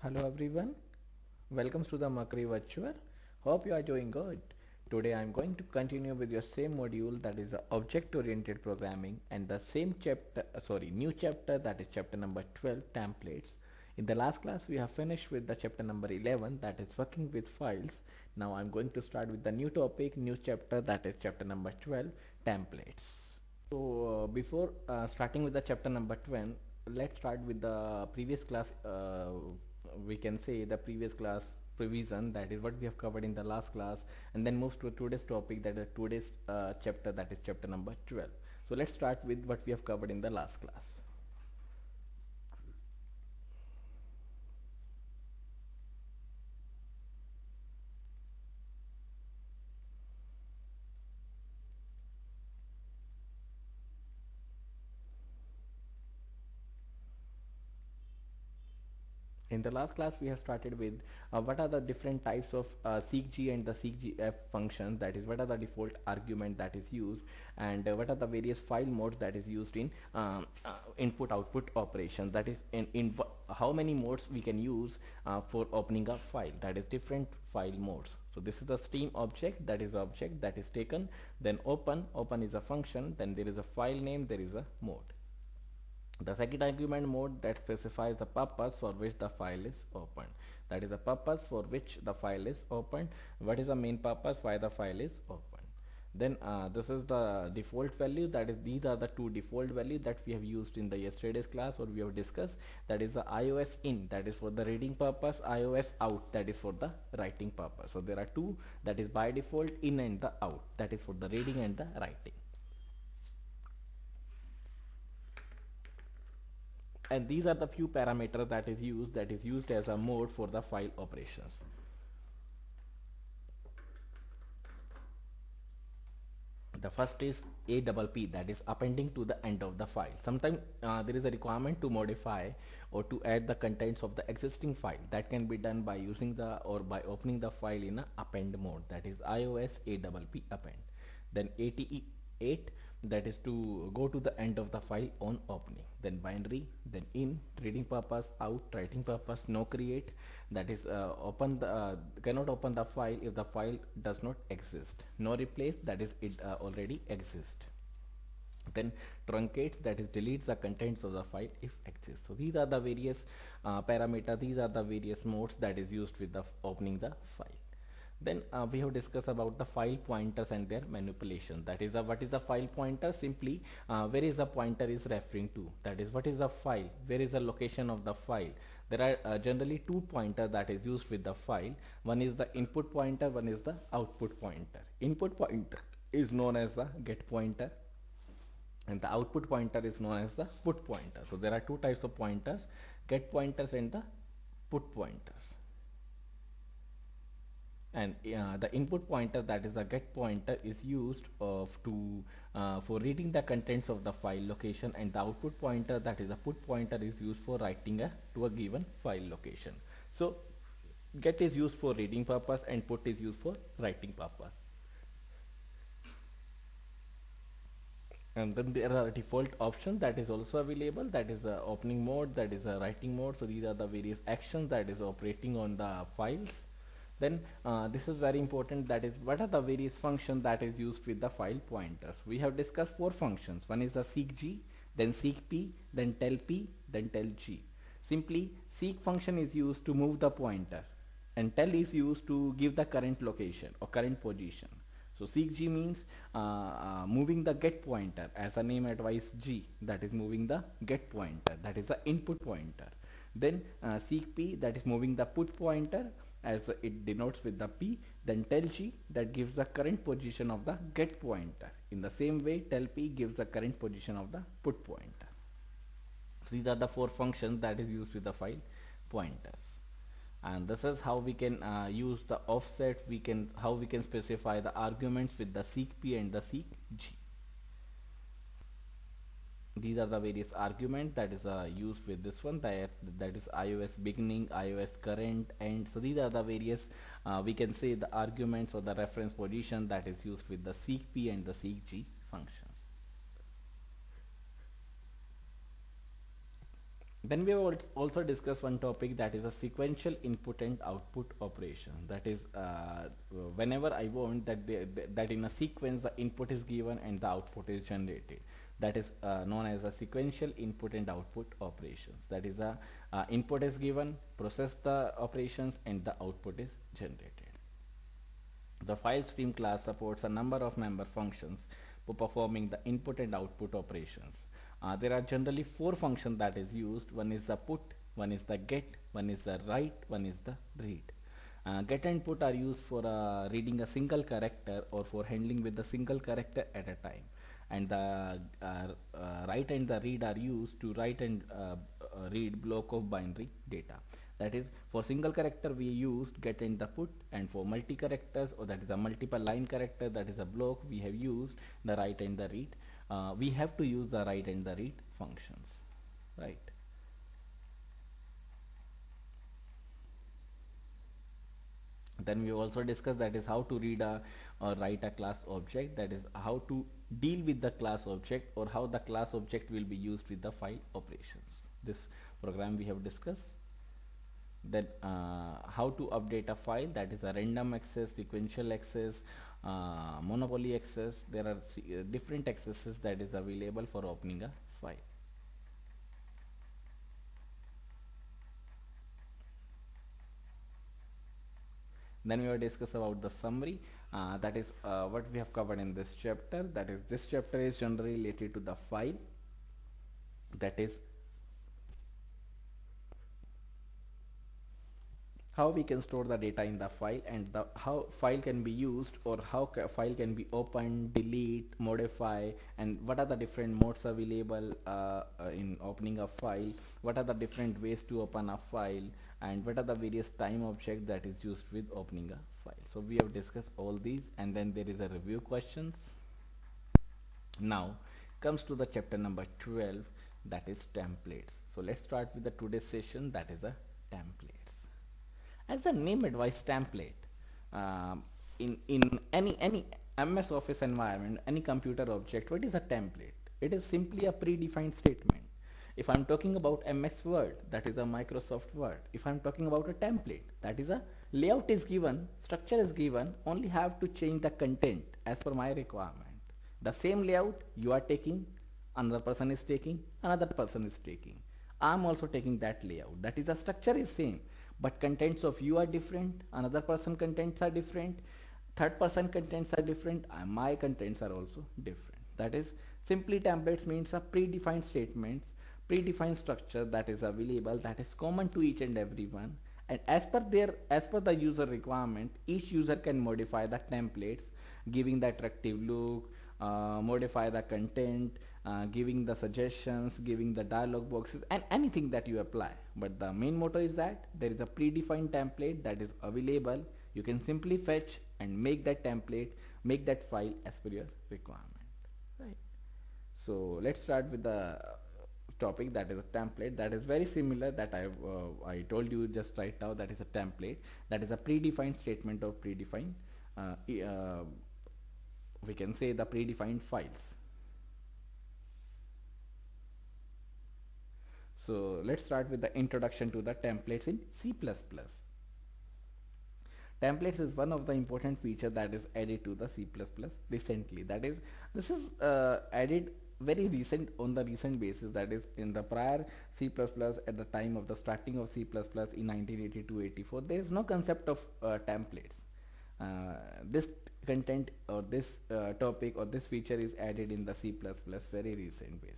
Hello everyone, welcome to the Mercury Virtual. Hope you are doing good. Today I am going to continue with your same module, that is object-oriented programming, and the same chapter, new chapter, that is chapter number 12, templates. In the last class we have finished with the chapter number 11, that is working with files. Now I am going to start with the new topic, new chapter, that is chapter number 12, templates. Before starting with the chapter number 12, let's start with the previous class. We can say the previous class revision, that is what we have covered in the last class, and then move to today's topic, that is today's chapter, that is chapter number 12. So let's start with what we have covered in the last class. In the last class we have started with what are the different types of seekg and the seekgf functions, that is what are the default argument that is used, and what are the various file modes that is used in input output operation, that is how many modes we can use for opening a file, that is different file modes. So this is the stream object, that is object that is taken, then open is a function, then there is a file name, there is a mode. The second argument mode that specifies the purpose for which the file is opened. That is the purpose for which the file is opened. What is the main purpose why the file is opened? Then this is the default value, that is these are the two default values that we have used in the yesterday's class, or we have discussed. That is the iOS in, that is for the reading purpose, iOS out, that is for the writing purpose. So there are two, that is by default in and the out, that is for the reading and the writing. And these are the few parameters that is used as a mode for the file operations. The first is APP, that is appending to the end of the file. Sometimes there is a requirement to modify or to add the contents of the existing file. That can be done by using the or by opening the file in a append mode, that is iOS APP append. Then ATE8, that is to go to the end of the file on opening. Then binary, then in, reading purpose, out, writing purpose, no create, that is cannot open the file if the file does not exist. No replace, that is it already exists. Then truncates, that is deletes the contents of the file if exists. So these are the various parameters, these are the various modes that is used with the opening the file. Then we have discussed about the file pointers and their manipulation. That is what is the file pointer? Simply where is the pointer is referring to, that is what is the file, where is the location of the file. There are generally two pointers that is used with the file. One is the input pointer, one is the output pointer. Input pointer is known as the get pointer, and the output pointer is known as the put pointer. So there are two types of pointers, get pointers and the put pointers. And the input pointer, that is a get pointer, is used for reading the contents of the file location, and the output pointer, that is a put pointer, is used for writing to a given file location. So get is used for reading purpose and put is used for writing purpose. And then there are default options that is also available, that is the opening mode, that is a writing mode. So these are the various actions that is operating on the files. Then this is very important, that is what are the various functions that is used with the file pointers. We have discussed four functions. One is the seekg, then seekp, then tellp, then tellg. Simply seek function is used to move the pointer, and tell is used to give the current location or current position. So seekg means moving the get pointer, as the name advice g, that is moving the get pointer, that is the input pointer. Then seekp, that is moving the put pointer, as it denotes with the p. Then tellg, that gives the current position of the get pointer. In the same way, tellp gives the current position of the put pointer. So these are the four functions that is used with the file pointers. And this is how we can use the offset, how we can specify the arguments with the seekp and the seekg. These are the various arguments that is used with this one, that is iOS beginning, iOS current, and so these are the various we can say the arguments or the reference position that is used with the seekp and the seekg functions. Then we will also discuss one topic, that is a sequential input and output operation. That is, whenever I want that that in a sequence the input is given and the output is generated. That is known as a sequential input and output operations. That is a input is given, process the operations, and the output is generated. The file stream class supports a number of member functions for performing the input and output operations. There are generally four functions that is used. One is the put, one is the get, one is the write, one is the read. Get and put are used for reading a single character or for handling with a single character at a time. And the write and the read are used to write and read block of binary data. That is, for single character we used get and the put, and for multi characters, or that is a multiple line character, that is a block, we have used the write and the read. We have to use the write and the read functions, right? Then we also discussed that is how to read a or write a class object, that is how to deal with the class object, or how the class object will be used with the file operations. This program we have discussed. Then how to update a file, that is a random access, sequential access, monopoly access. There are different accesses that is available for opening a file. Then we will discuss about the summary. That is what we have covered in this chapter. That is, this chapter is generally related to the file, that is how we can store the data in the file, and the how file can be used, or how file can be opened, delete, modify, and what are the different modes available in opening a file, what are the different ways to open a file, and what are the various time objects that is used with opening a file. So we have discussed all these, and then there is a review questions. Now comes to the chapter number 12, that is templates. So let's start with the today's session, that is a templates. As the name advice, template, in any MS Office environment, any computer object, what is a template? It is simply a predefined statement. If I'm talking about MS Word, that is a Microsoft Word. If I'm talking about a template, that is a layout is given, structure is given, only have to change the content as per my requirement. The same layout you are taking, another person is taking, another person is taking. I'm also taking that layout. That is, the structure is same, but contents of you are different, another person contents are different, third person contents are different, and my contents are also different. That is, simply templates means a predefined statements, predefined structure that is available, that is common to each and everyone, and as per the user requirement, each user can modify the templates, giving the attractive look, modify the content, giving the suggestions, giving the dialog boxes, and anything that you apply. But the main motto is that there is a predefined template that is available. You can simply fetch and make that template, make that file as per your requirement. Right. So let's start with the topic, that is a template. That is very similar that I told you just right now. That is a template, that is a predefined statement of predefined we can say the predefined files. So let's start with the introduction to the templates in C++. Templates is one of the important feature that is added to the C++ recently. That is, this is added very recent, on the recent basis. That is, in the prior C++, at the time of the starting of C++ in 1982-84, there is no concept of templates. This content, or this topic, or this feature is added in the C++ very recent basis.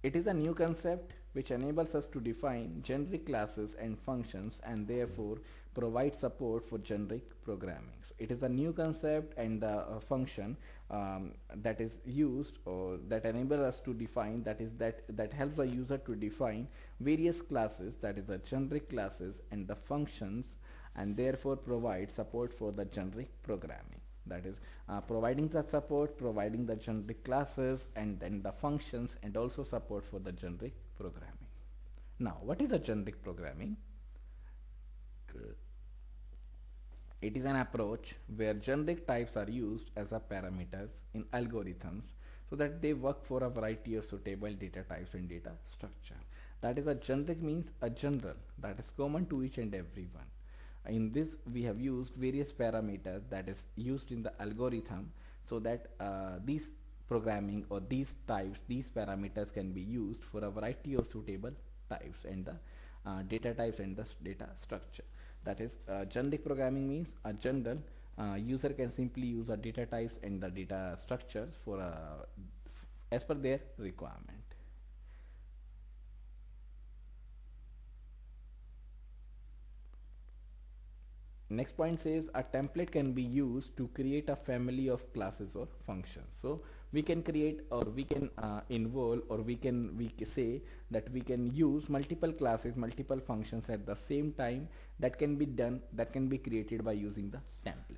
It is a new concept which enables us to define generic classes and functions, and therefore provide support for generic programming. So it is a new concept, and the function that is used, or that enables us to define, that helps the user to define various classes, that is the generic classes and the functions, and therefore provide support for the generic programming. That is, providing the support, providing the generic classes, and then the functions, and also support for the generic programming. Now, what is a generic programming? It is an approach where generic types are used as a parameters in algorithms so that they work for a variety of suitable data types and data structure. That is, a generic means a general that is common to each and every one. In this we have used various parameters that is used in the algorithm so that these programming or these types, these parameters can be used for a variety of suitable types and the data types and the data structure. That is, generic programming means a general user can simply use a data types and the data structures for as per their requirement. Next point says a template can be used to create a family of classes or functions. So we can create or we can involve or we say that we can use multiple classes, multiple functions at the same time. That can be done, that can be created by using the template.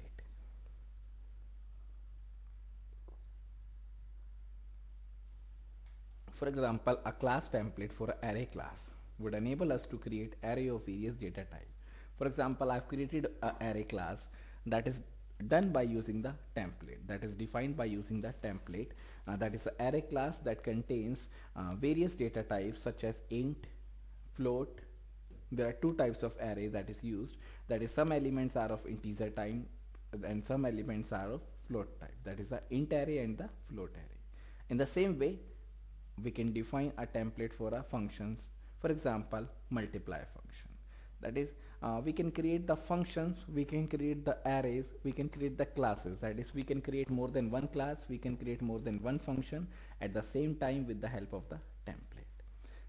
For example, a class template for an array class would enable us to create array of various data type. For example, I've created an array class that is done by using the template, that is defined by using the template. That is an array class that contains various data types such as int, float. There are two types of array that is used. That is, some elements are of integer type and some elements are of float type. That is the int array and the float array. In the same way, we can define a template for our functions. For example, multiply function. That is, we can create the functions, we can create the arrays, we can create the classes. That is, we can create more than one class, we can create more than one function at the same time with the help of the template.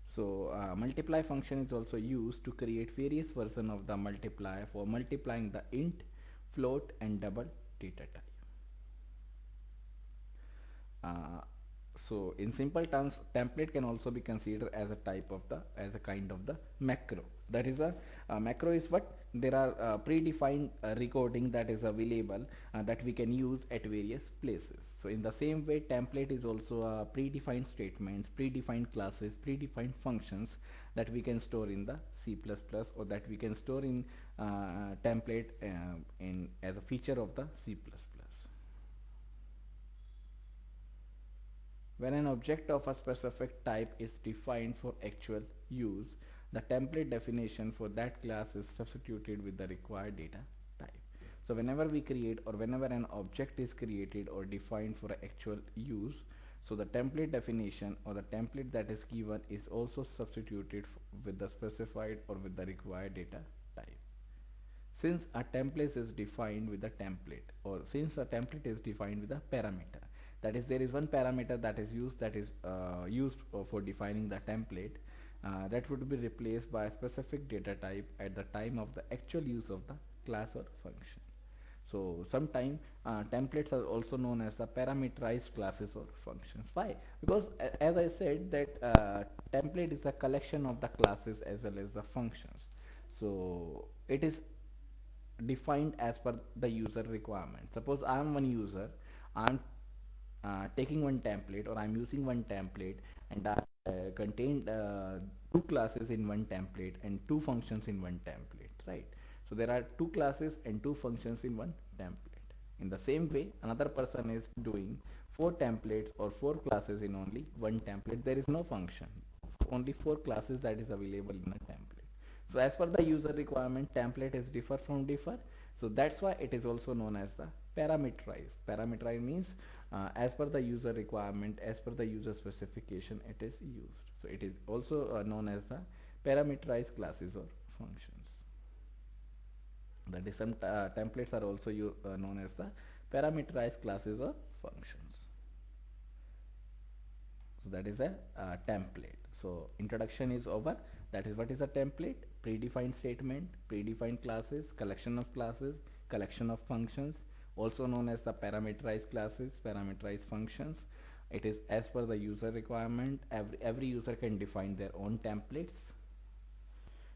So multiply function is also used to create various version of the multiply for multiplying the int, float and double data type. Uh, so in simple terms, template can also be considered as a type of the as a kind of the macro. That is a macro is what there are predefined recording that is available that we can use at various places. So in the same way, template is also predefined statements, predefined classes, predefined functions that we can store in the C++ or that we can store in template in as a feature of the C++. When an object of a specific type is defined for actual use, the template definition for that class is substituted with the required data type. So whenever we create or whenever an object is created or defined for actual use, so the template definition or the template that is given is also substituted with the specified or with the required data type. Since a template is defined with a template or since a template is defined with a parameter, that is, there is one parameter that is used used for defining the template, that would be replaced by a specific data type at the time of the actual use of the class or function. So sometimes templates are also known as the parameterized classes or functions. Why? Because as I said that template is a collection of the classes as well as the functions. So it is defined as per the user requirement. Suppose I am one user, I am taking one template or I am using one template and I contained two classes in one template and two functions in one template, right? So there are two classes and two functions in one template. In the same way, another person is doing four templates or four classes in only one template. There is no function, only four classes that is available in a template. So as per the user requirement, template is differ from differ. So that's why it is also known as the parameterized. Parameterized means as per the user requirement, as per the user specification, it is used. So it is also known as the parameterized classes or functions. That is, some templates are also known as the parameterized classes or functions. So that is a template. So introduction is over. That is, what is a template? Predefined statement, predefined classes, collection of classes, collection of functions, also known as the parameterized classes, parameterized functions. It is as per the user requirement. Every user can define their own templates.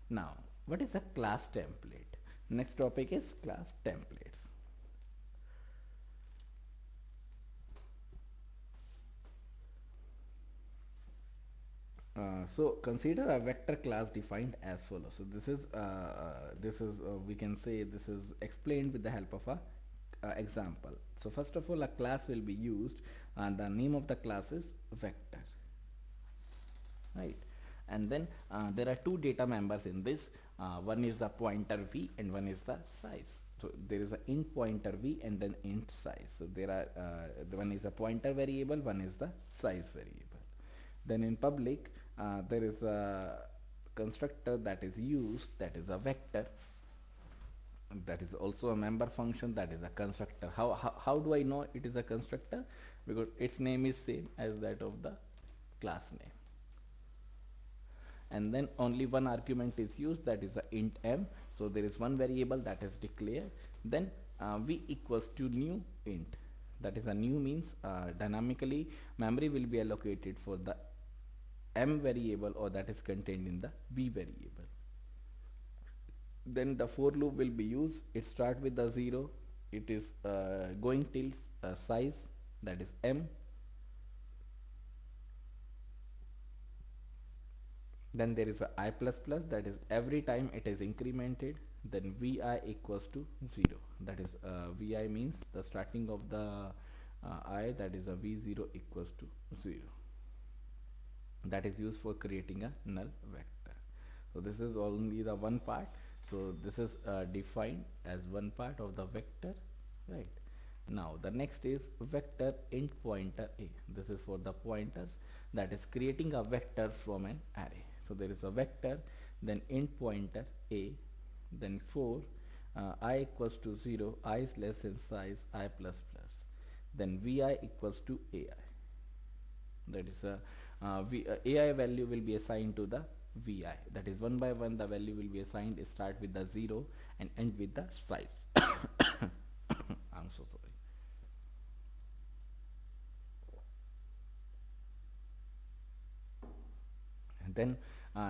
Now, what is a class template? Next topic is class templates. So consider a vector class defined as follows. So this is we can say this is explained with the help of a example. So first of all, a class will be used, and the name of the class is vector, right? And then there are two data members in this. One is the pointer v and one is the size. So there is a int pointer v and then int size. So there are the one is a pointer variable, one is the size variable. Then in public there is a constructor that is used, that is a vector, that is also a member function, that is a constructor. How do I know it is a constructor? Because its name is same as that of the class name. And then only one argument is used, that is a int m. So there is one variable that is declared. Then v equals to new int, that is a new means dynamically memory will be allocated for the m variable, or that is contained in the v variable. Then the for loop will be used. It start with the 0, it is going till size, that is m. Then there is a I plus plus, that is every time it is incremented. Then vi equals to 0, that is vi means the starting of the I, that is a v0 equals to 0. That is used for creating a null vector. So this is only the one part. So this is defined as one part of the vector, right? Now the next is vector int pointer a. This is for the pointers, that is creating a vector from an array. So there is a vector, then int pointer a, then for I equals to 0, I is less than size I plus plus, then vi equals to ai. That is a ai value will be assigned to the vi. That is one by one the value will be assigned. Start with the 0 and end with the size. I'm so sorry. And then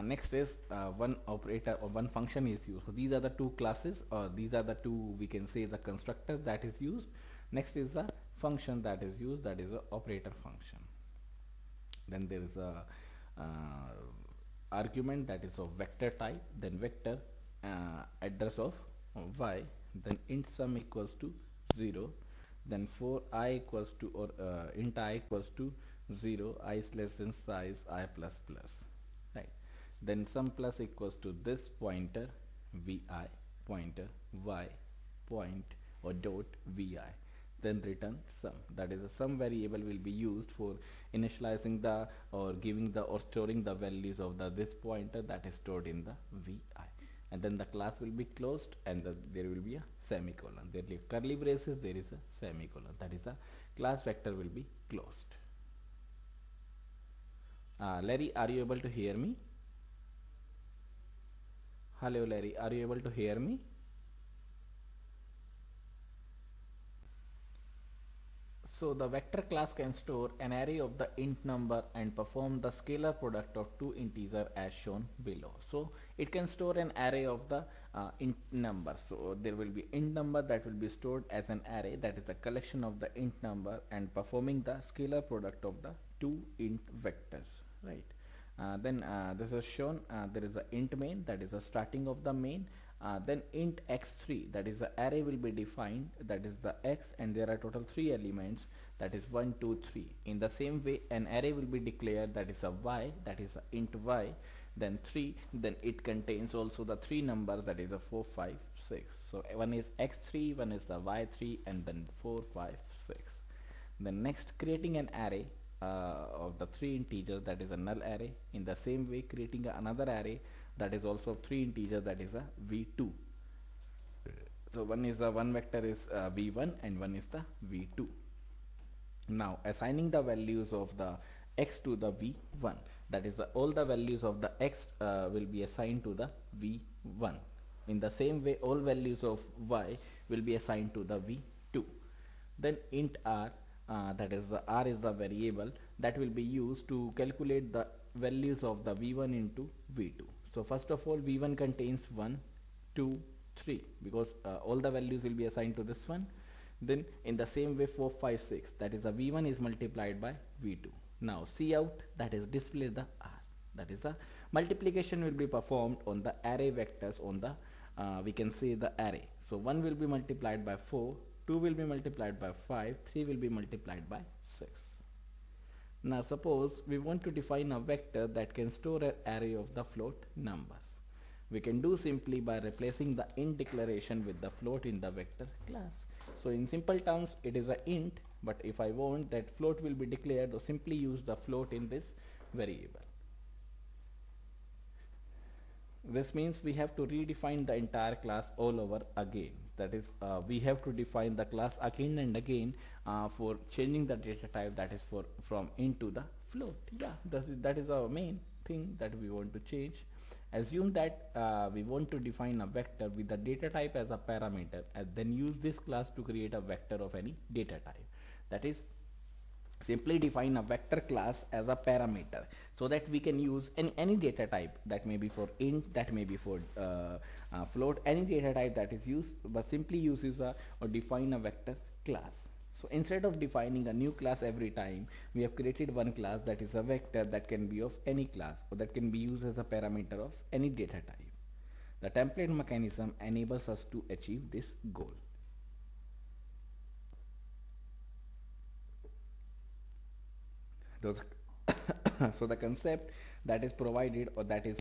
next is one operator or one function is used. So these are the two classes, or these are the two, we can say, the constructor that is used. Next is a function that is used, that is a operator function. Then there is a argument that is of vector type, then vector address of y, then int sum equals to 0, then for I equals to, or int I equals to 0, I is less than size I plus plus, right? Then sum plus equals to this pointer vi, pointer y, point or dot vi, then return sum. That is, a sum variable will be used for initializing the, or giving the, or storing the values of the this pointer that is stored in the vi. And then the class will be closed, and there will be a semicolon. There is curly braces, there is a semicolon. That is, a class vector will be closed. Larry, are you able to hear me? Hello Larry, are you able to hear me? So the vector class can store an array of the int number and perform the scalar product of two integers as shown below. So it can store an array of the int number. So there will be int number that will be stored as an array, that is a collection of the int number, and performing the scalar product of the two int vectors, right? Then this is shown, there is a int main, that is the starting of the main. Then int x3, that is the array will be defined, that is the x, and there are total 3 elements, that is 1 2 3. In the same way, an array will be declared, that is a y, that is a int y, then 3, then it contains also the 3 numbers, that is a 4 5 6. So one is x3, one is the y3, and then 4 5 6. Then next, creating an array of the 3 integers, that is a null array. In the same way, creating another array that is also 3 integers, that is a v2. So one is the one vector is v1 and one is the v2. Now assigning the values of the x to the v1, that is all the values of the x will be assigned to the v1. In the same way, all values of y will be assigned to the v2. Then int r, that is the r is the variable that will be used to calculate the values of the v1 into v2. So first of all, v1 contains 1 2 3, because all the values will be assigned to this one. Then in the same way, 4 5 6, that is the v1 is multiplied by v2. Now see out, that is display the r. That is the multiplication will be performed on the array vectors on the we can say the array. So 1 will be multiplied by 4, 2 will be multiplied by 5, 3 will be multiplied by 6. Now suppose we want to define a vector that can store an array of the float numbers. We can do simply by replacing the int declaration with the float in the vector class. So in simple terms it is a int, but if I want that float will be declared, so simply use the float in this variable. This means we have to redefine the entire class all over again. That is, we have to define the class again and again for changing the data type, that is for from int to the float. Yeah, that is our main thing that we want to change. Assume that we want to define a vector with the data type as a parameter, and then use this class to create a vector of any data type. That is, simply define a vector class as a parameter so that we can use any data type, that may be for int, that may be for float, any data type that is used, but simply uses a or define a vector class. So instead of defining a new class every time, we have created one class that is a vector that can be of any class or that can be used as a parameter of any data type. The template mechanism enables us to achieve this goal. Those so the concept that is provided or that is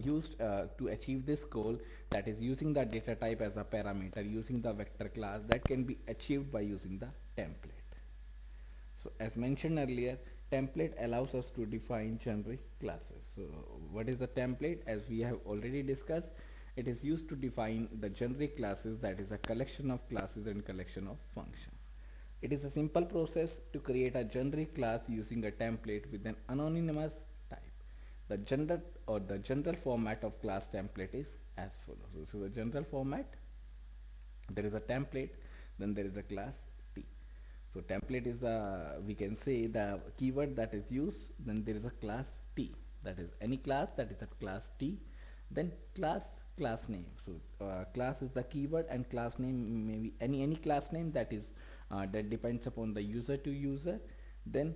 used to achieve this goal, that is using the data type as a parameter using the vector class, that can be achieved by using the template. So as mentioned earlier, template allows us to define generic classes. So what is the template? As we have already discussed, it is used to define the generic classes, that is a collection of classes and collection of functions. It is a simple process to create a generic class using a template with an anonymous type. The general format of class template is as follows. So the general format, there is a template, then there is a class T. So template is the, we can say, the keyword that is used, then there is a class T, that is any class that is a class T, then class name. So class is the keyword and class name may be any class name that is that depends upon the user to user. Then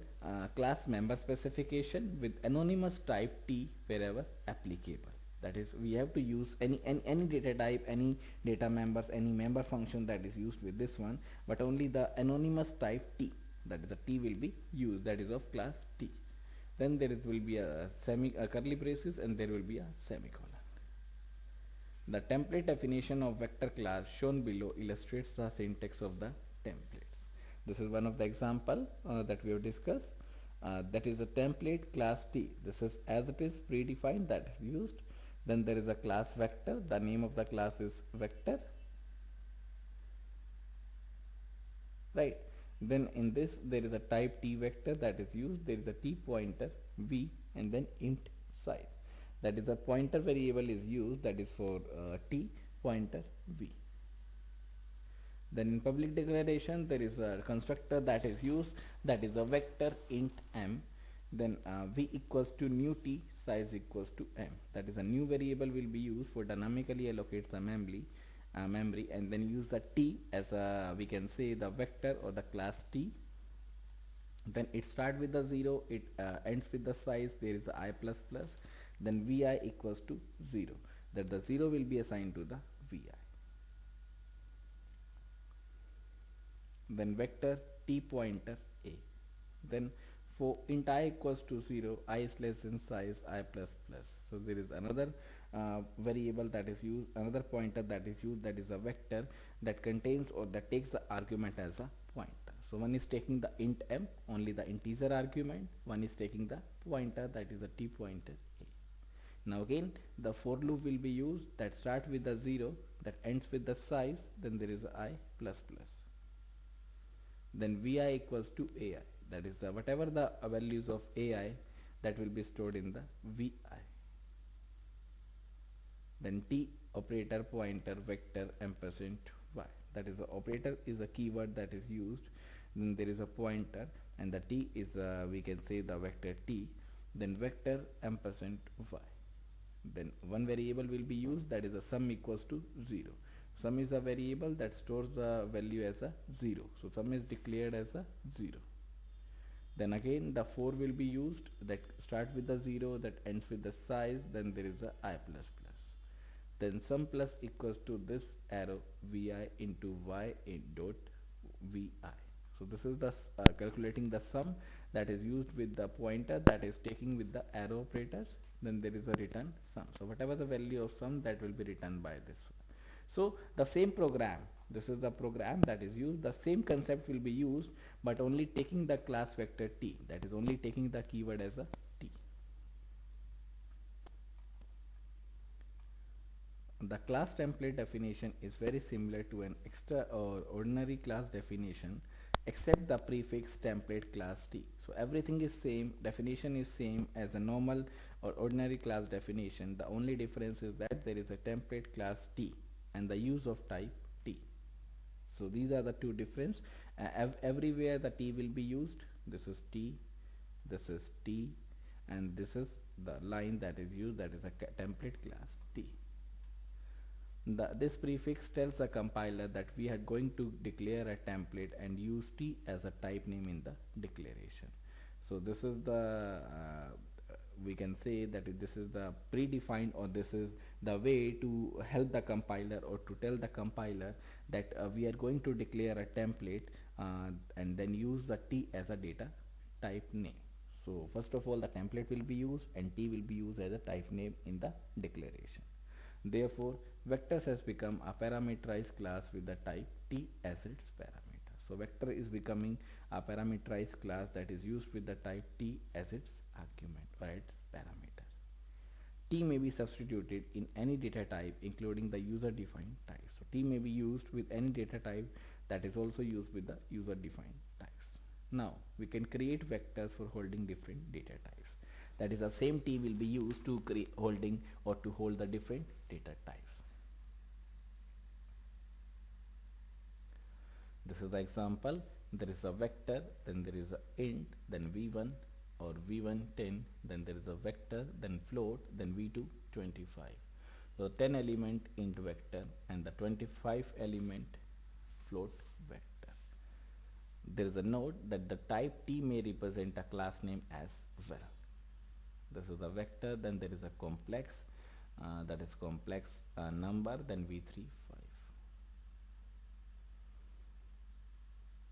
class member specification with anonymous type T wherever applicable. That is, we have to use any data type, any data members, any member function that is used with this one, but only the anonymous type T, that is the T will be used, that is of class T. Then there will be a curly braces and there will be a semicolon. The template definition of vector class shown below illustrates the syntax of the templates. This is one of the example that we have discussed. That is a template class T. This is as it is predefined, that is used. Then there is a class vector. The name of the class is vector. Right. Then in this there is a type T vector that is used. There is a T pointer V and then int size. That is a pointer variable is used, that is for T pointer V. Then in public declaration there is a constructor that is used, that is a vector int m. Then V equals to new T, size equals to m. That is a new variable will be used for dynamically allocate the memory and then use the T as a, we can say, the vector or the class T. Then it starts with the 0, it ends with the size, there is I plus plus, then Vi equals to 0, that the 0 will be assigned to the Vi. Then vector T pointer A. Then for int I equals to 0, I is less than size I plus plus. So there is another variable that is used, another pointer that is used, that is a vector that contains or that takes the argument as a pointer. So one is taking the int m, only the integer argument, one is taking the pointer, that is a T pointer A. Now again the for loop will be used, that starts with the 0, that ends with the size, then there is a I plus plus. Then Vi equals to Ai, that is the whatever the values of Ai, that will be stored in the Vi. Then T operator pointer vector ampersand Y, that is the operator is a keyword that is used, then there is a pointer and the T is we can say the vector T, then vector ampersand Y. Then one variable will be used, that is a sum equals to 0. Sum is a variable that stores the value as a 0, so sum is declared as a 0. Then again the 4 will be used, that starts with the 0, that ends with the size, then there is a I plus plus. Then sum plus equals to this arrow vi into y in dot vi. So this is the calculating the sum that is used with the pointer that is taking with the arrow operators. Then there is a return sum. So whatever the value of sum, that will be written by this. So the same program, this is the program that is used, the same concept will be used, but only taking the class vector t, that is only taking the keyword as a t. The class template definition is very similar to an extra or ordinary class definition, except the prefix template class t. So everything is same, definition is same as a normal or ordinary class definition. The only difference is that there is a template class t and the use of type t. So these are the two difference. Everywhere the t will be used. This is t, this is t, and this is the line that is used, that is a template class t. This prefix tells the compiler that we are going to declare a template and use t as a type name in the declaration. So this is the we can say that this is the predefined, or this is the way to help the compiler or to tell the compiler that we are going to declare a template and then use the t as a data type name. So first of all the template will be used and t will be used as a type name in the declaration. Therefore, vectors has become a parameterized class with the type t as its parameter. So vector is becoming a parameterized class that is used with the type t as its argument or its parameter. T may be substituted in any data type including the user defined type. So T may be used with any data type that is also used with the user defined types. Now we can create vectors for holding different data types. That is, the same T will be used to create holding or to hold the different data types. This is the example. There is a vector, then there is a int, then v1 or v1 10, then there is a vector, then float, then v2 25. So 10 element int vector and the 25 element float vector. There is a note that the type t may represent a class name as well. This is the vector, then there is a complex, that is complex number, then v3 5.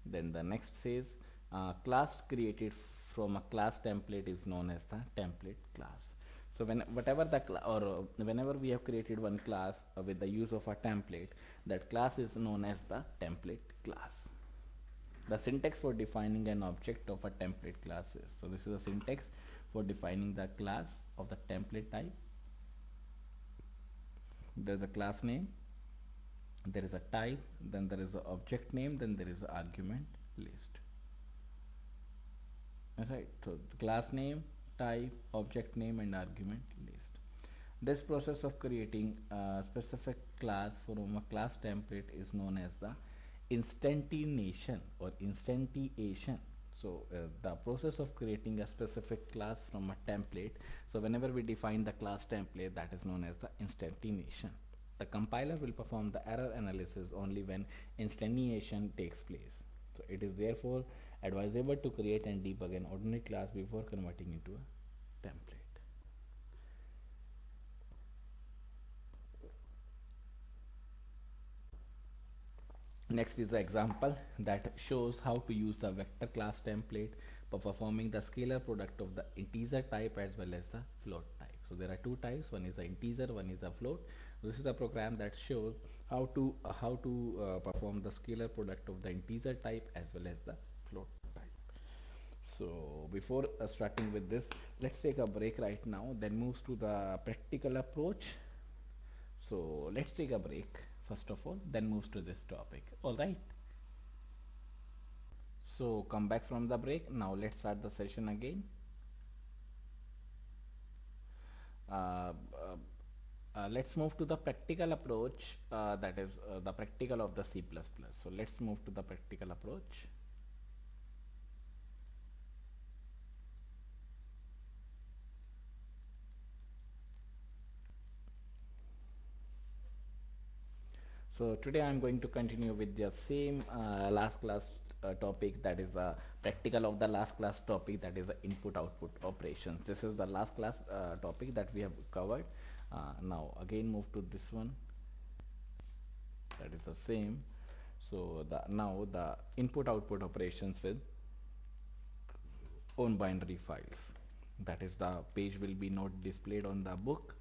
Then the next says class created from a class template is known as the template class. So whatever the whenever we have created one class with the use of a template, that class is known as the template class. The syntax for defining an object of a template class is, so this is a syntax for defining the class of the template type. There is a class name, there is a type, then there is an object name, then there is an argument list. Right, so the class name, type, object name and argument list. This process of creating a specific class from a class template is known as the instantiation or instantiation. So the process of creating a specific class from a template, so whenever we define the class template, that is known as the instantiation. The compiler will perform the error analysis only when instantiation takes place. So it is therefore advisable to create and debug an ordinary class before converting into a template. Next is the example that shows how to use the vector class template for performing the scalar product of the integer type as well as the float type. So there are two types, one is the integer, one is the float. This is a program that shows how to perform the scalar product of the integer type as well as the float type. So before starting with this, let's take a break right now, then moves to the practical approach. So let's take a break first of all, then moves to this topic. All right. So come back from the break. Now let's start the session again. Uh, uh, let's move to the practical approach, that is the practical of the C++. So let's move to the practical approach. So today I'm going to continue with the same last class topic, that is the practical of the last class topic, that is the input output operations. This is the last class topic that we have covered. Now again move to this one, that is the same. So the now the input output operations with own binary files, that is the page will be not displayed on the book,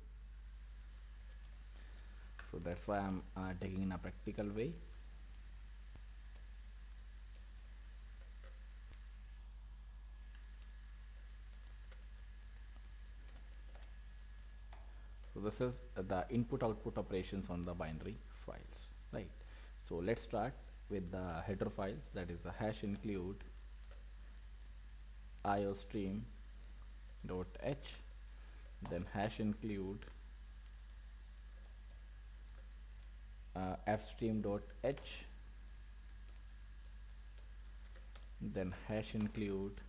so that's why I'm taking in a practical way. So this is the input output operations on the binary files, right? So let's start with the header files, that is the hash include iostream.h, then hash include fstream.h, then hash include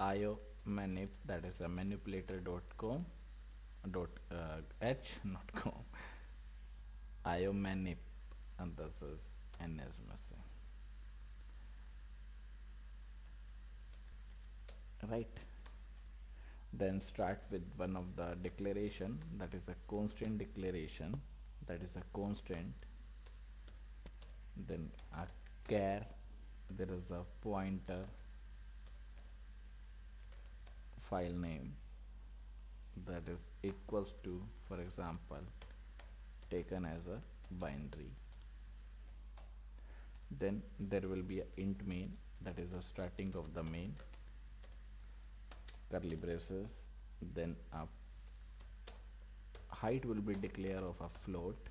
io manip, that is a manipulator.com dot h, not com, io manip, and this is n is missing, right? Then start with one of the declaration, that is a constant declaration, that is a constant, then a char, there is a pointer, file name, that is equals to, for example, taken as a binary. Then there will be a int main, that is a starting of the main, curly braces, then a height will be declared of a float,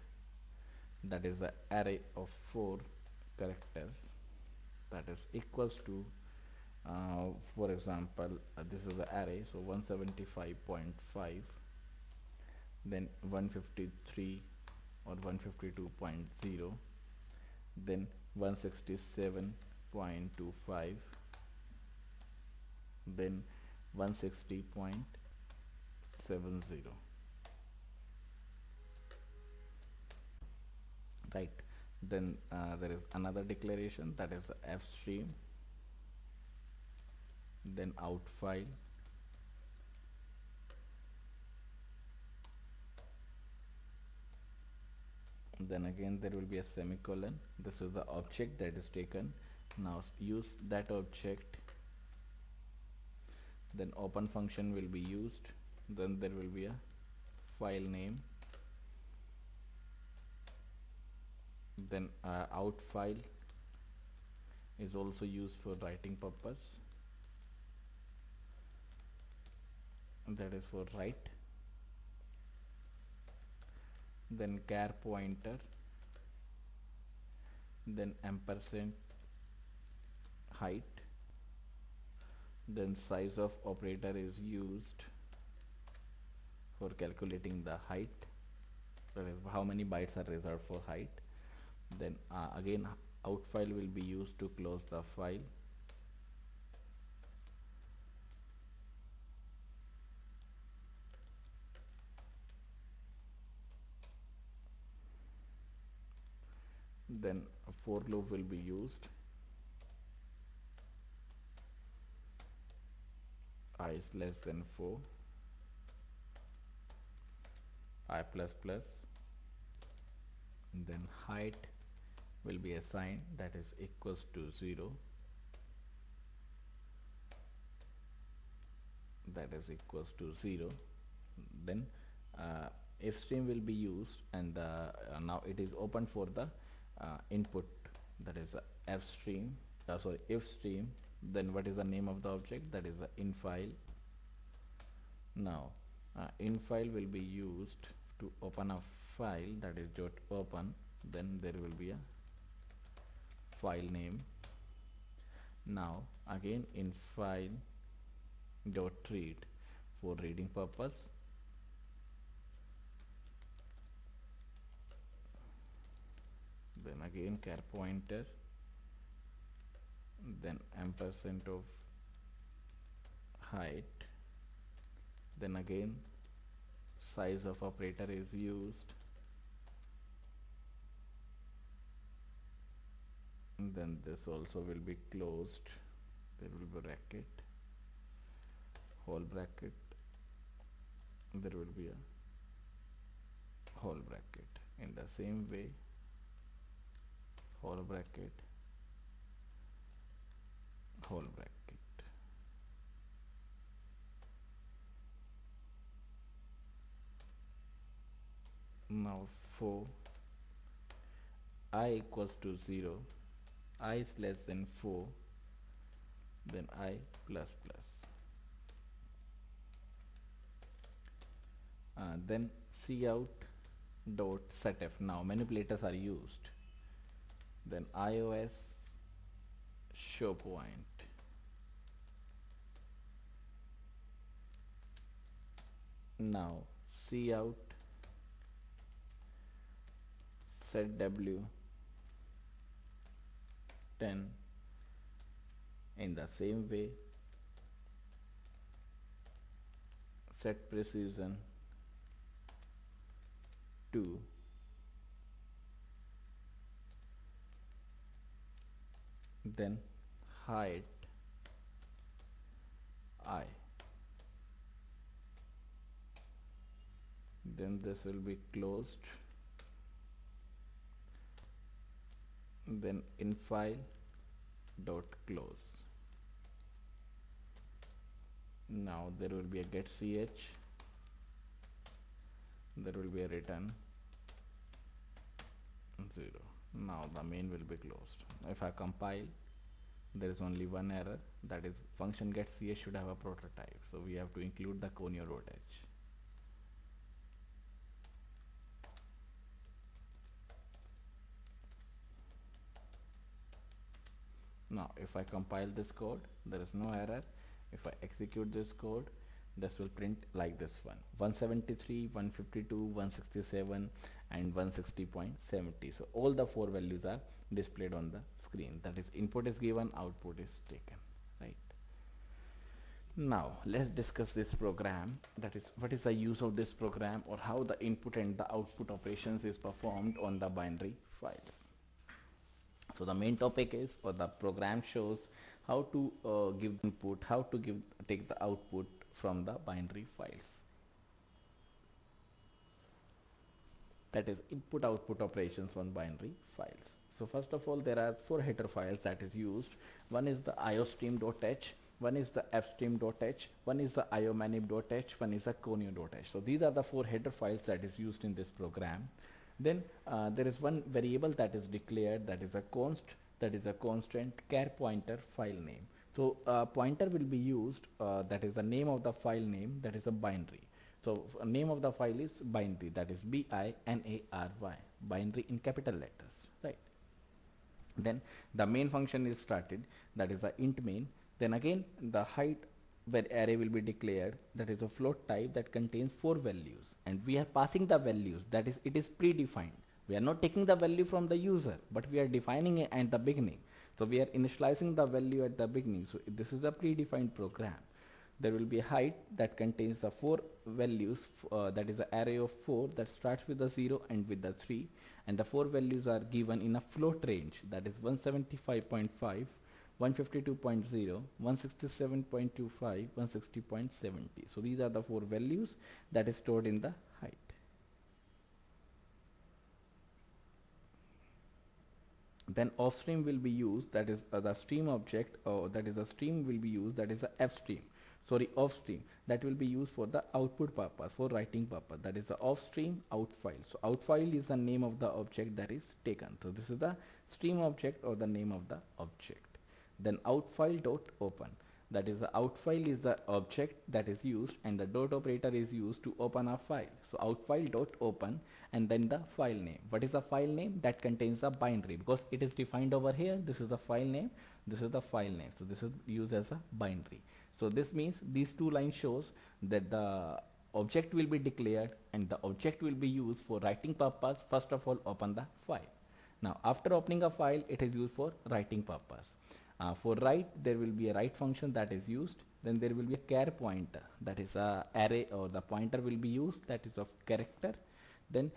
that is the array of 4 characters, that is equals to for example this is the array, so 175.5, then 153 or 152.0, then 167.25, then 160.70, right? Then there is another declaration, that is f stream, then out file, then again there will be a semicolon, this is the object that is taken, now use that object, then open function will be used, then there will be a file name, then out file is also used for writing purpose, that is for write, then char pointer, then ampersand height, then size of operator is used for calculating the height, that is how many bytes are reserved for height, then again out file will be used to close the file, then a for loop will be used, I is less than 4, I plus plus, then height will be assigned, that is equals to 0, that is equals to 0, then if stream will be used, and now it is open for the input, that is f stream, sorry, if stream, then what is the name of the object, that is the in file. Now in file will be used to open a file, that is dot open, then there will be a file name. Now again in file dot read for reading purpose, then again char pointer, then ampersand of height, then again size of operator is used, Then this also will be closed. There will be bracket, whole bracket, there will be a whole bracket. In the same way, whole bracket, whole bracket. Now for I equals to 0, I is less than 4, then I plus plus. Then cout dot setf. Now manipulators are used. Then iOS show point. Now cout setw 10. In the same way, set precision 2. Then height I. Then this will be closed. Then in file dot close. Now there will be a get ch, there will be a return 0. Now the main will be closed. If I compile, there is only one error, that is function get ch should have a prototype, so we have to include the conio dot h. Now if I compile this code, there is no error. If I execute this code, this will print like this one: 173, 152, 167 and 160.70. So all the four values are displayed on the screen. That is, input is given, output is taken, right? Now let's discuss this program. That is, what is the use of this program, or how the input and the output operations is performed on the binary files. So the main topic is, or the program shows how to give input, how to take the output from the binary files. That is input output operations on binary files. So first of all, there are four header files that is used. One is the iostream.h, one is the fstream.h, one is the iomanip.h, one is the conio.h. So these are the four header files that is used in this program. Then there is one variable that is declared, that is a const, that is a constant char pointer file name. So pointer will be used, that is the name of the file name, that is a binary. So name of the file is binary, that is binary, binary in capital letters, right? Then the main function is started, that is the int main. Then again the height where array will be declared, that is a float type that contains four values, and we are passing the values, that is, it is predefined. We are not taking the value from the user, but we are defining it at the beginning. So we are initializing the value at the beginning. So this is a predefined program. There will be a height that contains the four values, that is an array of 4 that starts with the 0 and with the 3, and the four values are given in a float range, that is 175.5, 152.0, 167.25, 160.70. So these are the four values that is stored in the height. Then offstream will be used, that is the stream object, or that is a stream will be used, that is a fstream, sorry, offstream, that will be used for the output purpose, for writing purpose, that is the offstream out file. So out file is the name of the object that is taken. So this is the stream object, or the name of the object. Then out file dot open, that is the out file is the object that is used, and the dot operator is used to open a file. So out file dot open, and then the file name. What is the file name? That contains a binary, because it is defined over here. This is the file name, this is the file name, so this is used as a binary. So this means these two lines shows that the object will be declared and the object will be used for writing purpose. First of all, open the file. Now after opening a file, it is used for writing purpose. For write, there will be a write function that is used. Then there will be a char pointer, that is a array, or the pointer will be used, that is of character. Then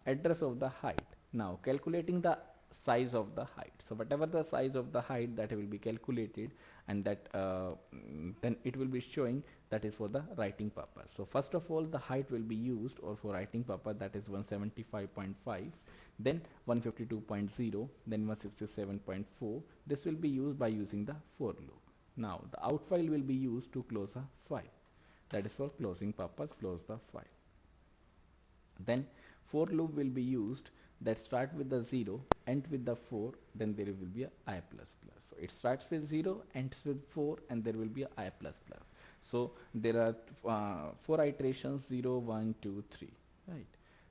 address of the height. Now calculating the size of the height. So whatever the size of the height, that will be calculated, and that then it will be showing that is for the writing purpose. So first of all, the height will be used or for writing purpose, that is 175.5, then 152.0, then 167.4. This will be used by using the for loop. Now the out file will be used to close a file, that is for closing purpose, close the file. Then for loop will be used, that start with the 0, end with the 4, then there will be a I plus plus. So it starts with 0, ends with 4, and there will be a I plus plus. So there are 4 iterations, 0, 1, 2, 3, right?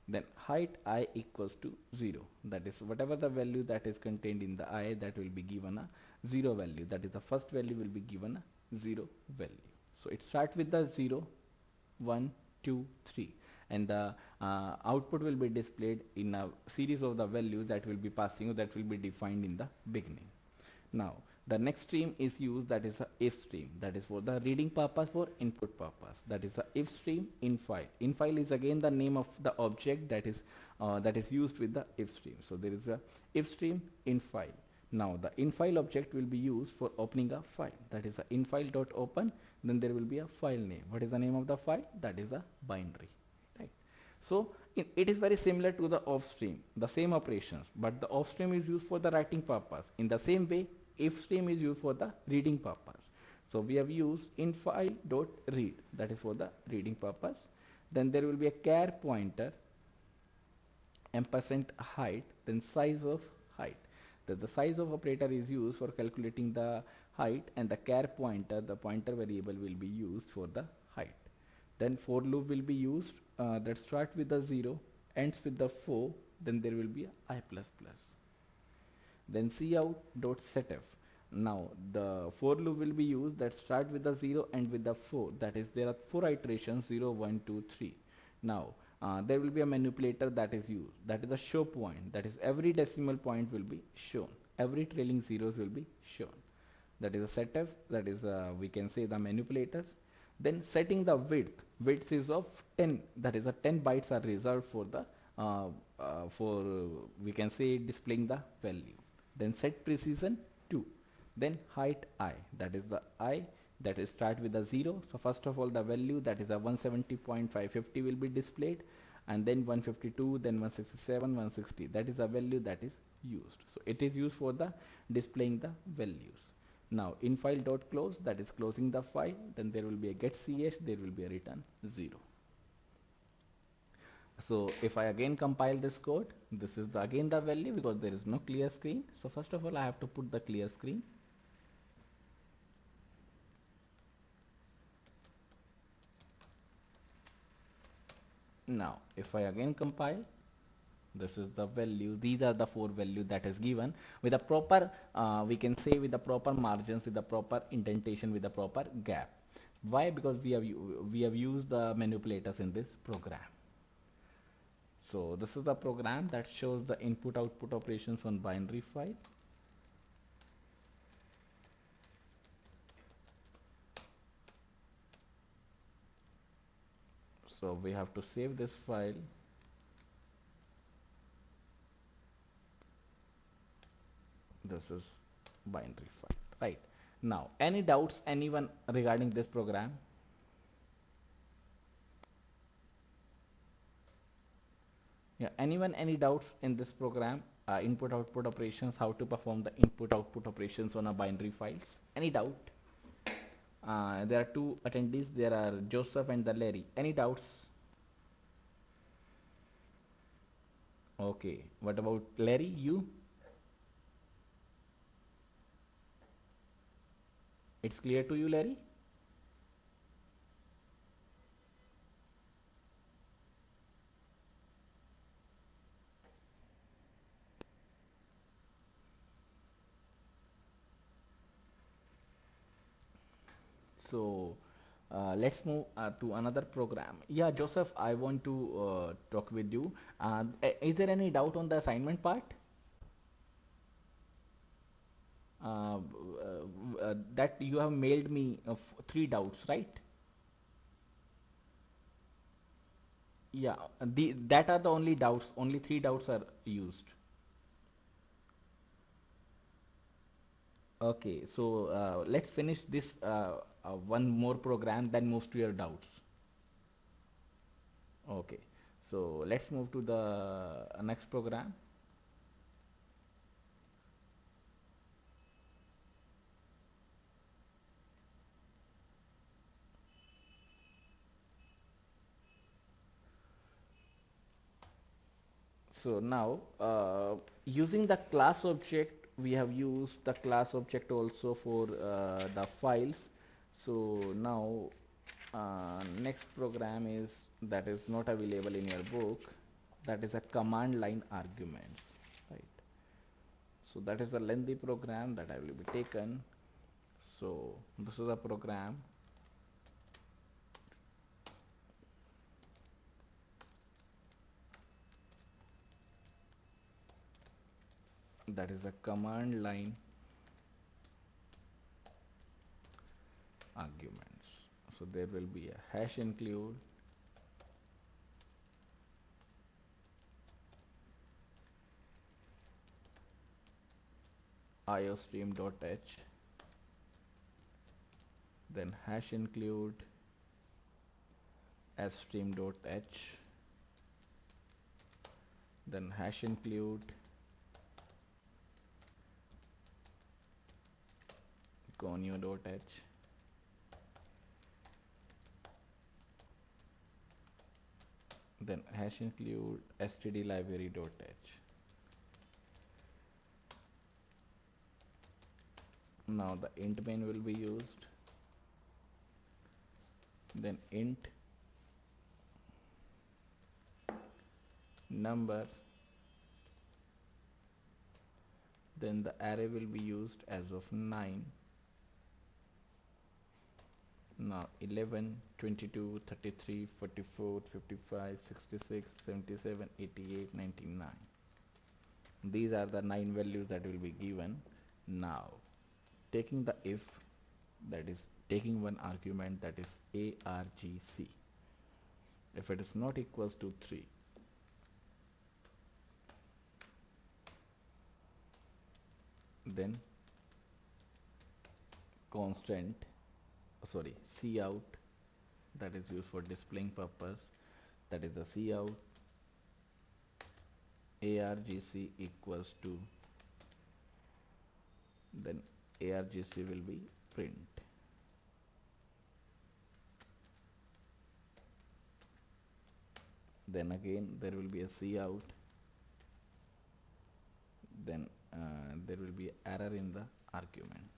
Then height I equals to 0, that is whatever the value that is contained in the I, that will be given a 0 value, that is the first value will be given a 0 value. So it starts with the 0, 1, 2, 3, and the output will be displayed in a series of the values that will be passing, that will be defined in the beginning. Now the next stream is used, that is a if stream, that is for the reading purpose, for input purpose, that is a if stream in file. In file is again the name of the object that is used with the if stream. So there is a if stream in file. Now the in file object will be used for opening a file, that is a in file dot open, then there will be a file name. What is the name of the file? That is a binary, right? So it is very similar to the off stream, the same operations, but the off stream is used for the writing purpose. In the same way, if stream is used for the reading purpose. So we have used in file dot read, that is for the reading purpose. Then there will be a char pointer, ampersand height, then size of height. The size of operator is used for calculating the height, and the char pointer, the pointer variable, will be used for the height. Then for loop will be used, that start with the 0, ends with the 4, then there will be a I plus plus. Then cout dot setf. Now the for loop will be used, that start with the 0, end with the 4, that is there are 4 iterations, 0, 1, 2, 3. Now there will be a manipulator that is used, that is a show point, that is every decimal point will be shown, every trailing zeros will be shown, that is a setf, that is we can say the manipulators. Then setting the width is of 10, that is a 10 bytes are reserved for the for we can say displaying the value. Then set precision 2, then height I, that is the I that is start with a 0. So first of all, the value, that is a 170.550 will be displayed, and then 152, then 167, 160, that is a value that is used. So it is used for the displaying the values. Now in file dot close, that is closing the file, then there will be a get ch, there will be a return 0. So if I again compile this code, this is again the value, because there is no clear screen. So first of all, I have to put the clear screen. Now if I again compile, this is the value, these are the 4 values that is given with a proper we can say with the proper margins, with the proper indentation, with the proper gap. Why? Because we have used the manipulators in this program. So this is the program that shows the input output operations on binary file. So we have to save this file. This is binary file, right? Now any doubts, anyone regarding this program? Yeah, anyone, any doubts in this program, input output operations, how to perform the input output operations on a binary files? Any doubt? There are 2 attendees, there are Joseph and the Larry. Any doubts? Okay, what about Larry, you? It's clear to you, Larry? So let's move to another program. Yeah, Joseph, I want to talk with you. Is there any doubt on the assignment part? That you have mailed me 3 doubts, right? Yeah, that are the only doubts. Only 3 doubts are used. Okay, so let's finish this one more program, then move to your doubts. Okay, so let's move to the next program. So now, using the class object, we have used the class object also for the files. So now, next program is that is not available in your book. That is a command line arguments, right? So that is a lengthy program that I will be taken. So this is a program that is a command line arguments. So there will be a hash include iostream.h, then hash include fstream.h, then hash include conio.h, then hash include stdlibrary.h. Now the int main will be used, then int number, then the array will be used as of 9. Now 11, 22, 33, 44, 55, 66, 77, 88, 99. These are the 9 values that will be given. Now taking the if, that is taking one argument, that is argc. If it is not equals to 3, then constant, sorry, cout, that is used for displaying purpose, that is the cout argc equals to, then argc will be print. Then again there will be a cout, then there will be error in the argument.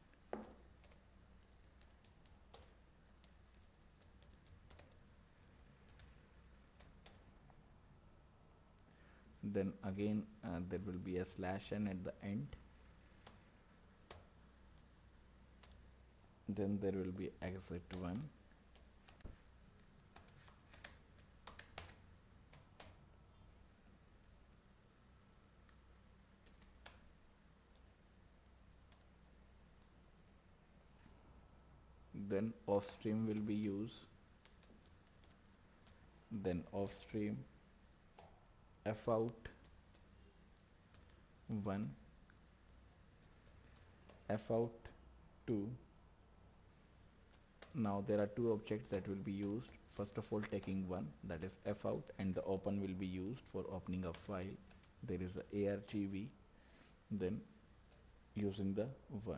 Then again there will be a slash n at the end, then there will be exit 1, then off stream will be used, then off stream fout 1, fout 2. Now there are two objects that will be used. First of all, taking one, that is fout, and the open will be used for opening a file. There is a argv, then using the 1.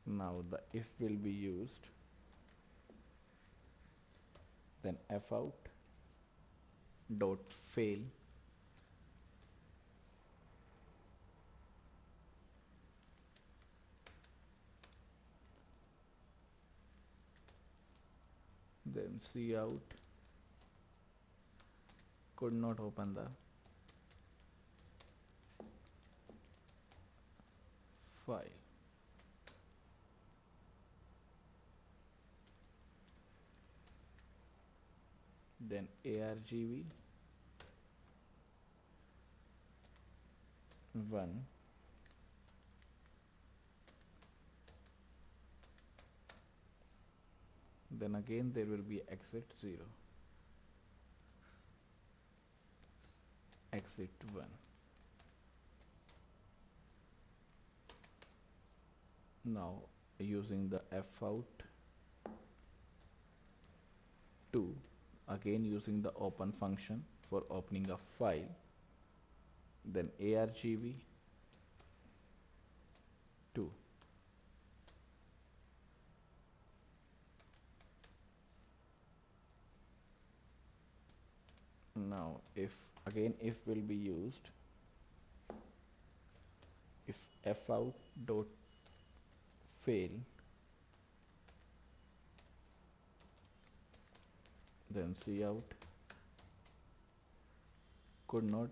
Now the if will be used, then fout dot fail, then cout could not open the file. Then argv 1, then again there will be exit 0, exit 1. Now using the fout 2, again using the open function for opening a file, then argv 2. Now if will be used, if fout dot fail, then cout could not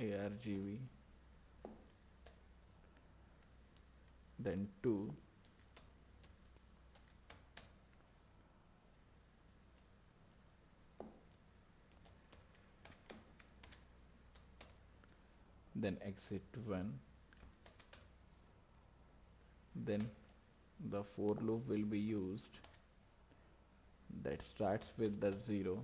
argv, then 2, then exit 1, then the for loop will be used that starts with the 0,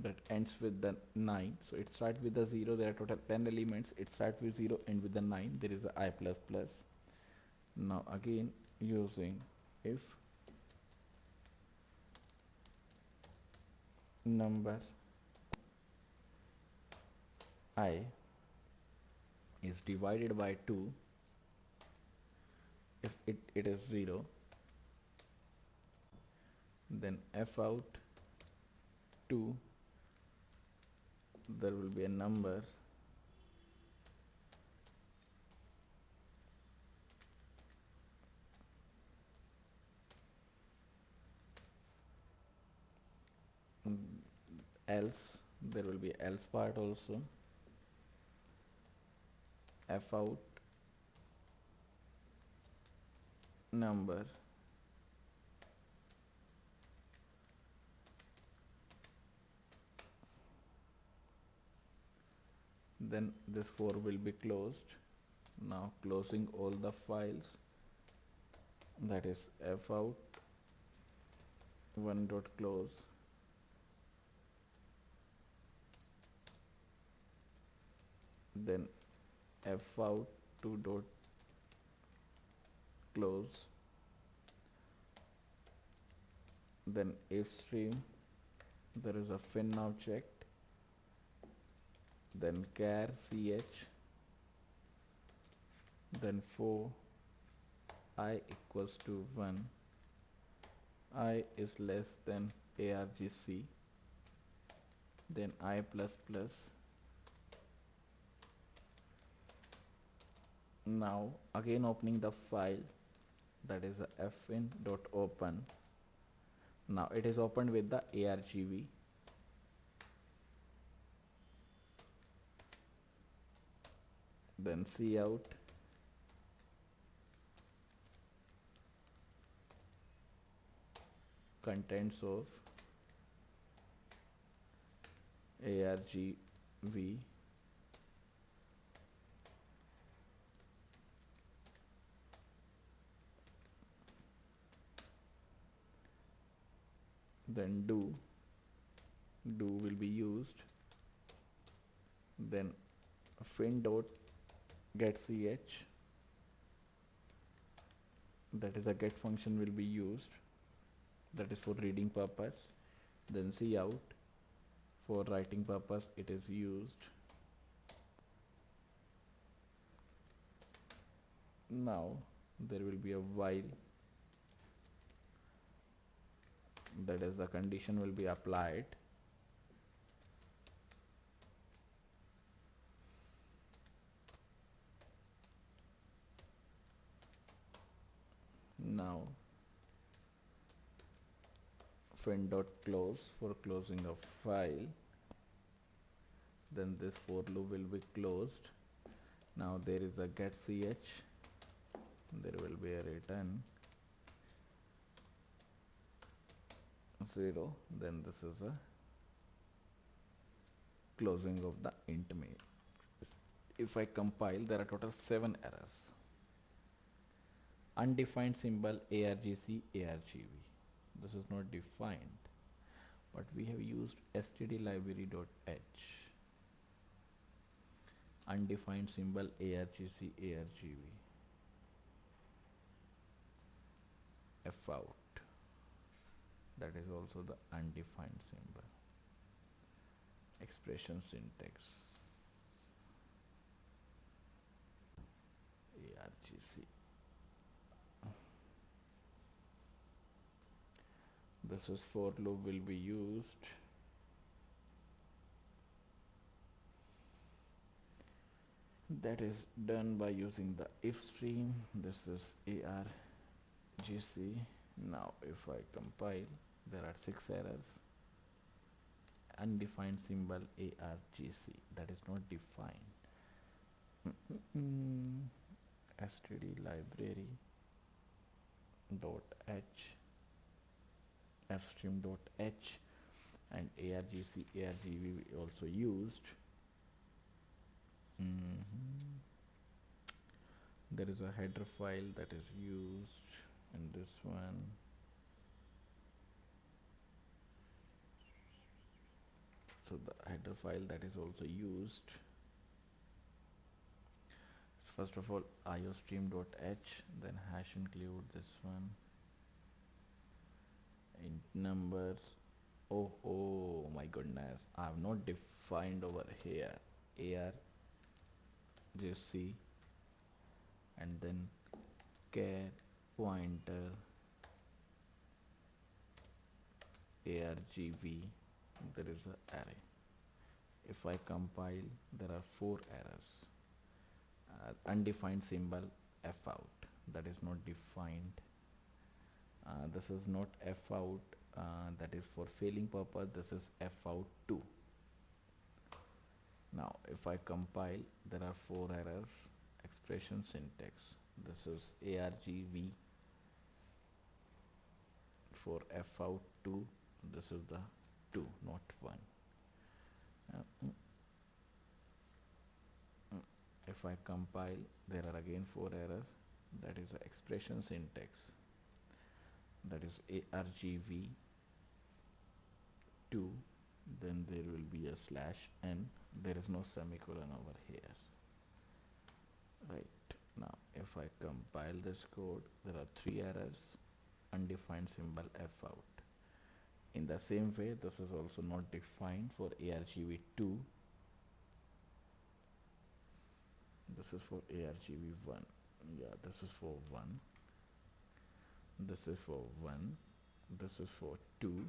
that ends with the 9. So it starts with the 0, there are total 10 elements, it starts with 0 and with the 9 there is a I plus plus. Now again using if number I is divided by 2, if it is 0, then fout 2, there will be a number else, there will be else part also, fout number, then this 4 will be closed. Now closing all the files, that is fout 1 dot close, then fout 2 dot close, then if stream, there is a fin now checked, then char ch, then for I equals to 1, I is less than argc, then I plus plus. Now again opening the file, that is a fin.open. Now it is opened with the argv, then cout contents of argv, then do will be used, then fin dot get ch, that is a get function will be used, that is for reading purpose, then cout for writing purpose it is used. Now there will be a while, that is the condition will be applied. Now fin dot close for closing of file, then this for loop will be closed. Now there is a get ch, there will be a return 0, then this is a closing of the int main. If I compile, there are total 7 errors. Undefined symbol argc argv. This is not defined, but we have used stdlibrary.h. Undefined symbol argc argv. Fout. That is also the undefined symbol. Expression syntax argc. This is for loop will be used. That is done by using the if stream. This is argc. Now if I compile, there are 6 errors. Undefined symbol argc, that is not defined. std library dot h fstream dot h and argc argv we also used. There is a header file that is used in this one. So the header file that is also used. First of all, iostream.h, then hash include this one, int numbers. Oh my goodness, I have not defined over here argc and then char pointer argv. There is a array. If I compile, there are 4 errors. Undefined symbol fout, that is not defined. This is not fout, that is for failing purpose. This is fout2. Now if I compile, there are 4 errors. Expression syntax, this is argv for fout2. This is the 2, not 1. If I compile, there are again 4 errors. That is the expression syntax, that is argv2, then there will be a /n. There is no semicolon over here. Right, now if I compile this code, there are 3 errors. Undefined symbol fout. In the same way, this is also not defined for argv2. This is for argv1. Yeah, this is for 1. This is for 1. This is for 2.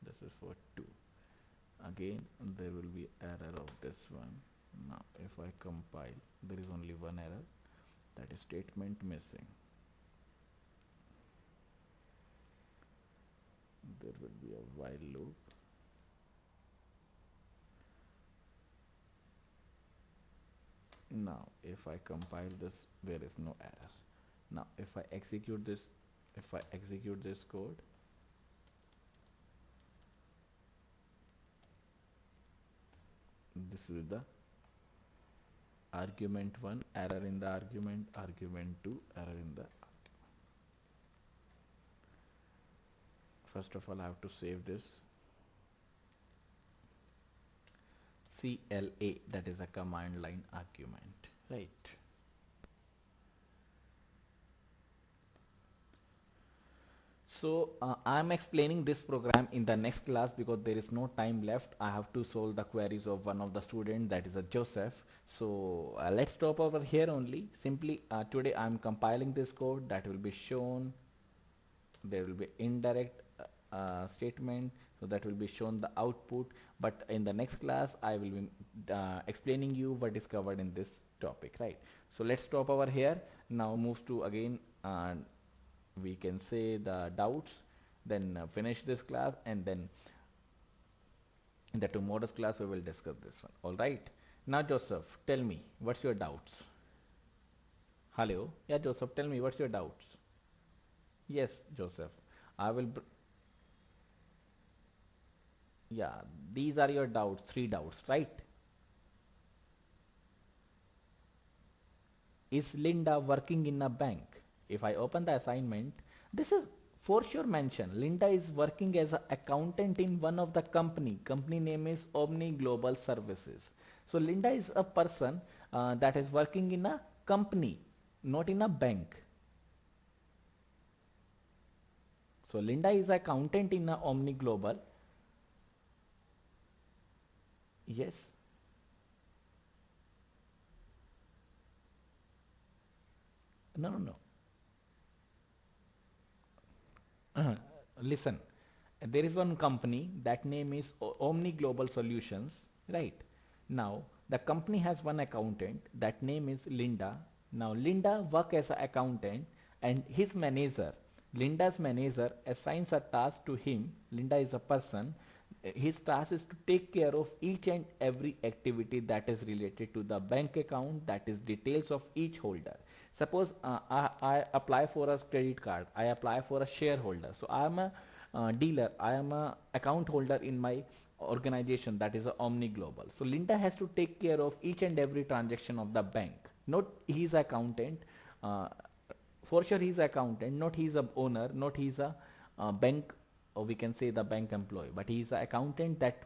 This is for 2. Again, there will be error of this one. Now if I compile, there is only one error, that is statement missing. There will be a while loop. Now if I compile this, there is no error. Now if I execute this code, this is the argument 1, error in the argument 2, error in the argument. First of all, I have to save this. CLA, that is a command line argument, right? So I'm explaining this program in the next class because there is no time left. I have to solve the queries of one of the students, that is a Joseph. So let's stop over here only. Simply today I'm compiling this code that will be shown. There will be indirect statement, so that will be shown the output. But in the next class I will be explaining you what is covered in this topic, right? So let's stop over here. Now moves to again we can say the doubts, then finish this class, and then in the tomorrow's class we will discuss this one. All right, now Joseph, tell me what's your doubts. Hello, yeah Joseph, tell me what's your doubts. Yes Joseph, I will yeah, these are your doubts, 3 doubts, right? is Linda working in a bank? If I open the assignment, this is for sure mentioned. Linda is working as an accountant in one of the company. Company name is Omni Global Services. So Linda is a person that is working in a company, not in a bank. So Linda is accountant in a Omni Global. Yes. No, no, no. Uh, Listen, there is one company that name is Omni Global Solutions, right? Now, the company has one accountant that name is Linda. Now, Linda work as an accountant and his manager, Linda's manager assigns a task to him. Linda is a person. His task is to take care of each and every activity that is related to the bank account, that is details of each holder. Suppose I apply for a credit card, I apply for a shareholder. So I am a dealer, I am a account holder in my organization, that is a Omni Global. So Linda has to take care of each and every transaction of the bank. Not he is accountant. Uh, for sure he's accountant, not he's a owner, not he's a bank, or we can say the bank employee, but he's an accountant that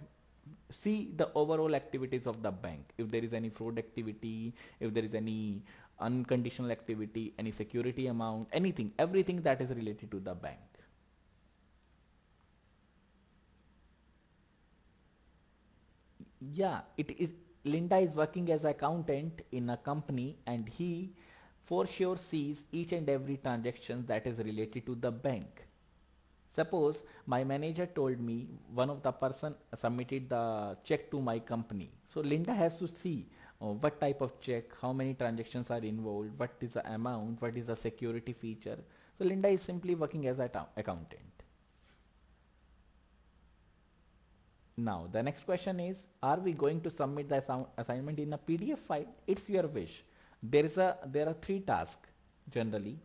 see the overall activities of the bank. If there is any fraud activity, if there is any unconditional activity, any security amount, anything, everything that is related to the bank. Yeah, it is. Linda is working as accountant in a company and he for sure sees each and every transaction that is related to the bank. Suppose my manager told me one of the person submitted the check to my company. So Linda has to see what type of check, how many transactions are involved, what is the amount, what is the security feature. So Linda is simply working as an accountant. Now the next question is, are we going to submit the assignment in a PDF file? It's your wish. There are three tasks generally.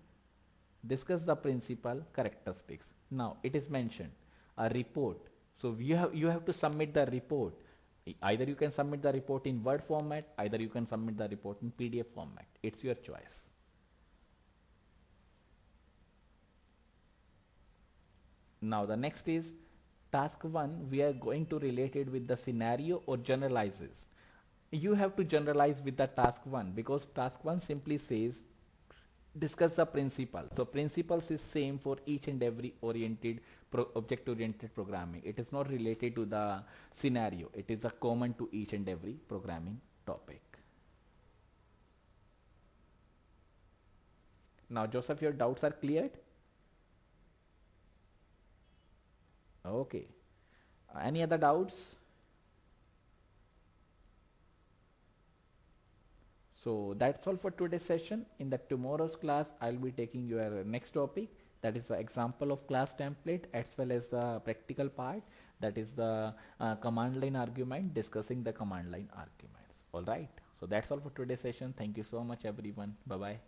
Discuss the principal characteristics. Now it is mentioned a report. So you have to submit the report. Either you can submit the report in Word format, either you can submit the report in PDF format. It's your choice. Now the next is task 1. We are going to relate it with the scenario or generalizes. You have to generalize with the task 1 because task 1 simply says discuss the principle. So principles is same for each and every object oriented programming. It is not related to the scenario. It is a common to each and every programming topic. Now Joseph, your doubts are cleared? Okay. Any other doubts? So that's all for today's session. In the tomorrow's class, I'll be taking your next topic, that is the example of class template, as well as the practical part, that is the command line argument, discussing the command line arguments. All right. So that's all for today's session. Thank you so much, everyone. Bye bye.